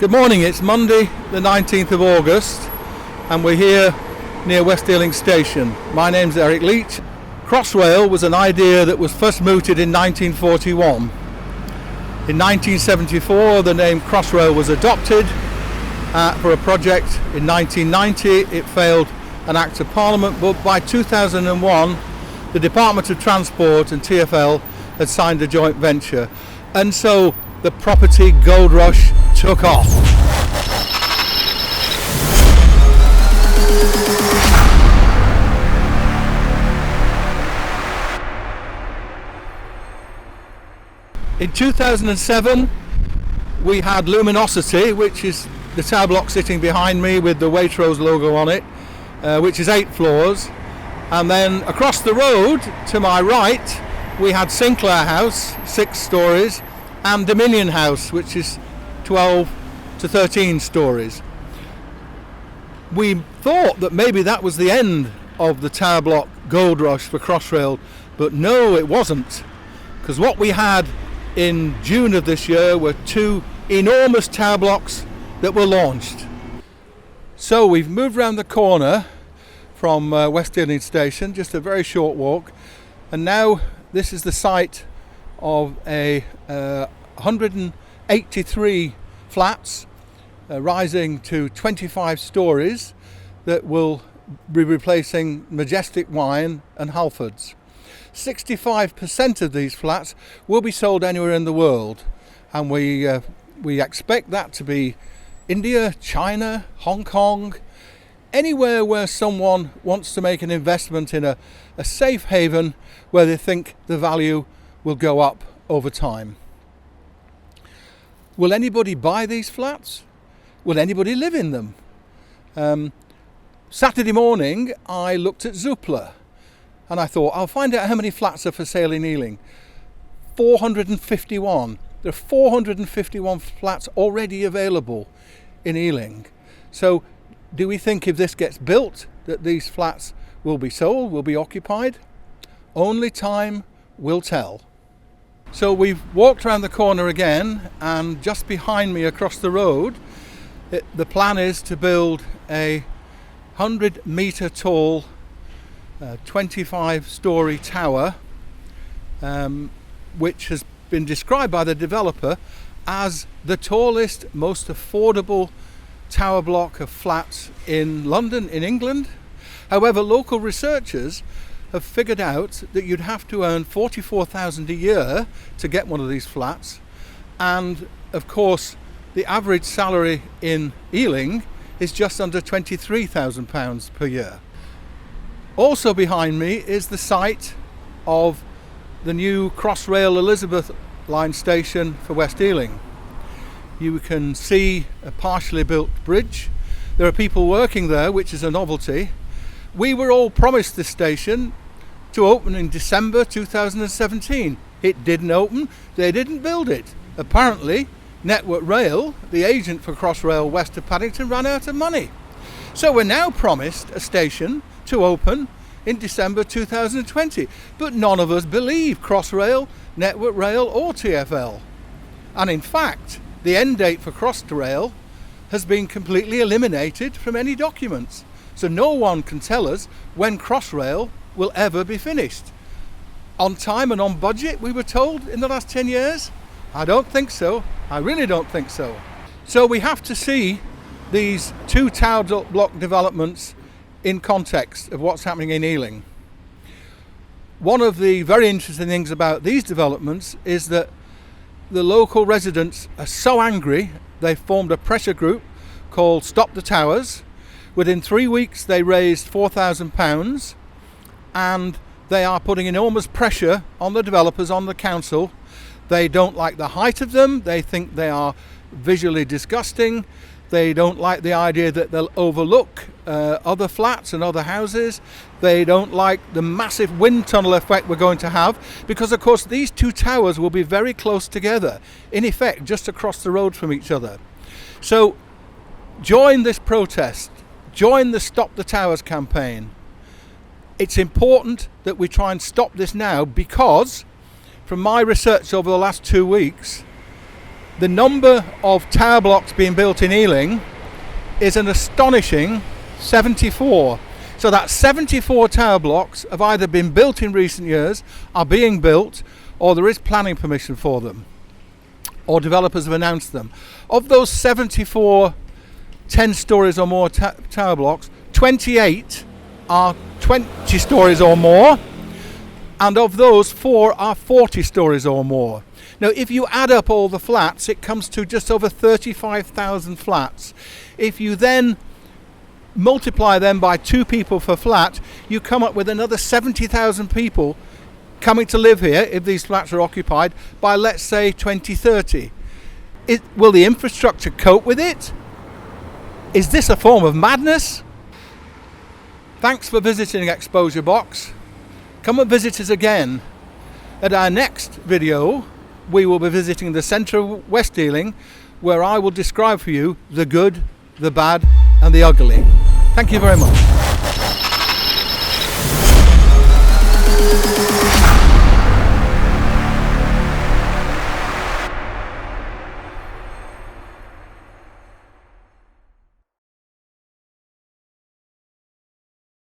Good morning, it's Monday the 19th of August and we're here near West Ealing station. My name's Eric Leach. Crossrail was an idea that was first mooted in 1941. In 1974 the name Crossrail was adopted for a project. In 1990 it failed an Act of Parliament, but by 2001 the Department of Transport and TfL had signed a joint venture, and so the property gold rush took off. In 2007 we had Luminosity, which is the tower block sitting behind me with the Waitrose logo on it, which is 8 floors, and then across the road to my right we had Sinclair House, 6 stories, and Dominion House, which is 12 to 13 stories. We thought that maybe that was the end of the tower block gold rush for Crossrail, but no, it wasn't, because what we had in June of this year were 2 enormous tower blocks that were launched. So we've moved around the corner from West Ealing station, just a very short walk, and now this is the site of a 183 flats rising to 25 stories that will be replacing Majestic Wine and Halfords. 65% of these flats will be sold anywhere in the world, and we expect that to be India, China, Hong Kong, anywhere where someone wants to make an investment in a safe haven where they think the value will go up over time. Will anybody buy these flats? Will anybody live in them? Saturday morning I looked at Zoopla and I thought I'll find out how many flats are for sale in Ealing. 451. There are 451 flats already available in Ealing. So do we think if this gets built that these flats will be sold, will be occupied? Only time will tell. So we've walked around the corner again, and just behind me across the road the plan is to build a 100-metre tall 25-storey tower, which has been described by the developer as the tallest, most affordable tower block of flats in London, in England. However, local researchers have figured out that you'd have to earn $44,000 a year to get one of these flats, and of course the average salary in Ealing is just under £23,000 per year. Also behind me is the site of the new Crossrail Elizabeth line station for West Ealing. You can see a partially built bridge. There are people working there, which is a novelty. We were all promised this station to open in December 2017. It didn't open, they didn't build it. Apparently, Network Rail, the agent for Crossrail west of Paddington, ran out of money. So we're now promised a station to open in December 2020, but none of us believe Crossrail, Network Rail or TfL. And in fact, the end date for Crossrail has been completely eliminated from any documents. So no one can tell us when Crossrail will ever be finished. On time and on budget, we were told, in the last 10 years? I don't think so. I really don't think so. So we have to see these 2 tower block developments in context of what's happening in Ealing. One of the very interesting things about these developments is that the local residents are so angry they formed a pressure group called Stop the Towers. Within 3 weeks they raised £4,000, and they are putting enormous pressure on the developers, on the council. They don't like the height of them, they think they are visually disgusting, they don't like the idea that they'll overlook other flats and other houses, they don't like the massive wind tunnel effect we're going to have, because of course these 2 towers will be very close together, in effect just across the road from each other. So join this protest, join the Stop the Towers campaign. It's important that we try and stop this now, because from my research over the last 2 weeks, the number of tower blocks being built in Ealing is an astonishing 74. So that's 74 tower blocks have either been built in recent years, are being built, or there is planning permission for them, or developers have announced them. Of those 74 10 stories or more tower blocks, 28 are 20 stories or more, and of those 4 are 40 stories or more. Now, if you add up all the flats, it comes to just over 35,000 flats. If you then multiply them by 2 people per flat, you come up with another 70,000 people coming to live here if these flats are occupied by, let's say, 2030. Will the infrastructure cope with it? Is this a form of madness? Thanks for visiting Exposurebox. Come and visit us again. At our next video, we will be visiting the centre of West Ealing, where I will describe for you the good, the bad and the ugly. Thank you very much.